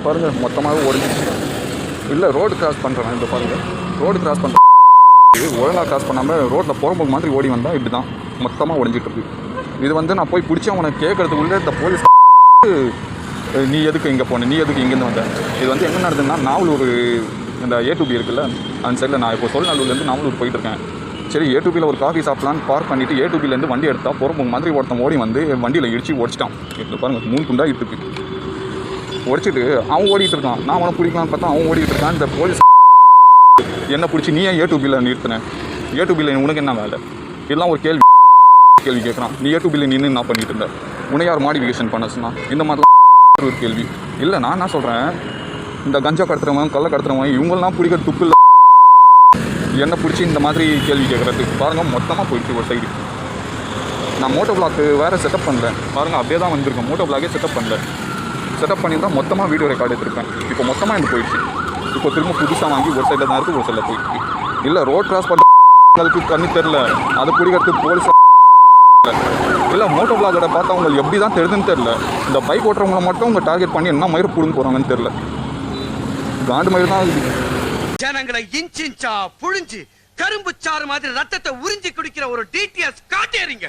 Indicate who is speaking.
Speaker 1: பாருங்கள் மொத்தமாகவே ஓடிஞ்சிச்சு. இல்லை ரோடு கிராஸ் பண்ணுறேன், இந்த பாருங்கள் ரோடு கிராஸ் பண்ணுறேன், ஒழுங்காக கிராஸ் பண்ணாமல் ரோட்டில் புறம்போக்கு மாதிரி ஓடி வந்தால் இப்படி தான் மொத்தமாக ஒடிஞ்சிட்ருக்கு. இது வந்து நான் போய் பிடிச்சி அவனை கேட்குறதுக்குள்ளே இந்த போலீஸ் நீ எதுக்கு இங்கே போன, நீ எதுக்கு இங்கேருந்து வந்தேன். இது வந்து எங்கே நடந்ததுன்னா நாவலூர் இந்த A2B இருக்குல்ல அந்த சைடில், நான் இப்போ சோழநல்லூர்லேருந்து நாவலூர் போயிட்டுருக்கேன். சரி A2Bயில் ஒரு காஃபி சாப்பிட்லான்னு பார்க் பண்ணிவிட்டு A2Bலேருந்து வண்டி எடுத்தால் புறம்போக்கு மாதிரி ஒருத்தன் ஓடி வந்து வண்டியில் இடிச்சு ஓடிச்சிட்டான். இப்போ பாருங்கள் 3 துண்டாக இருக்கு. உடச்சிட்டு அவன் ஓடிட்டு இருக்கான். நான் அவனை பிடிக்கலான்னு பார்த்தா அவன் ஓடிட்டு இருக்கான். இந்த போலீஸ் என்ன பிடிச்சி நீ ஏன் A2Bயில் நிறுத்தினேன், A2Bயில் உனக்கு என்ன வேலை, இதெல்லாம் ஒரு கேள்வி கேட்குறான். நீ A2Bயில் நின்று என்ன பண்ணிட்டு இருந்த, உன்னை யார் மாடிஃபிகேஷன் பண்ண சொன்னா, இந்த மாதிரிலாம் ஒரு கேள்வி. இல்லை நான் என்ன சொல்கிறேன், இந்த கஞ்சா கடத்துறவன் கள்ள கடத்துறவன் இவங்கெல்லாம் பிடிக்கிற துப்பு இல்லை, என்ன பிடிச்சி இந்த மாதிரி கேள்வி கேட்குறதுக்கு பாருங்கள் மொத்தமாக போயிடுச்சு ஒரு சைடு. நான் மோட்டோ பிளாக்கு வேறு செட்டப் பண்ணுறேன் பாருங்கள், அப்படியே தான் வந்திருக்கேன். மோட்டோ பிளாக்கே செட்டப் பண்ணேன், செட்டப் பண்ணி தான் மொத்தமாக வீடியோ ரெக்கார்டு எடுத்துருப்பேன். இப்போ மொத்தமாக எனக்கு போயிடுச்சு. இப்போ திரும்ப புதுசாக வாங்கி ஒரு சைடில் தான் இருக்குது, ஒரு சைடில் போயிடுச்சு. இல்லை ரோட் கிராஸ் பண்ணுறவங்களுக்கு கண்ணு தெரில, அதை பிடிக்கிறதுக்கு போலீஸ் இல்லை. மோட்டோ பிளாகரை பார்த்தா அவங்களுக்கு எப்படி தான் தெரியுதுன்னு தெரில. இந்த பைக் ஓட்டுறவங்களை மட்டும் அவங்க டார்கெட் பண்ணி என்ன மயிறு பிடுங்க போகிறாங்கன்னு தெரில. காண்டு மயிறு தான்
Speaker 2: ஜனங்களை இன்ச்சா புழிஞ்சு கரும்பு சாறு மாதிரி ரத்தத்தை உறிஞ்சி குடிக்கிற ஒரு DTS காட்டேறீங்க.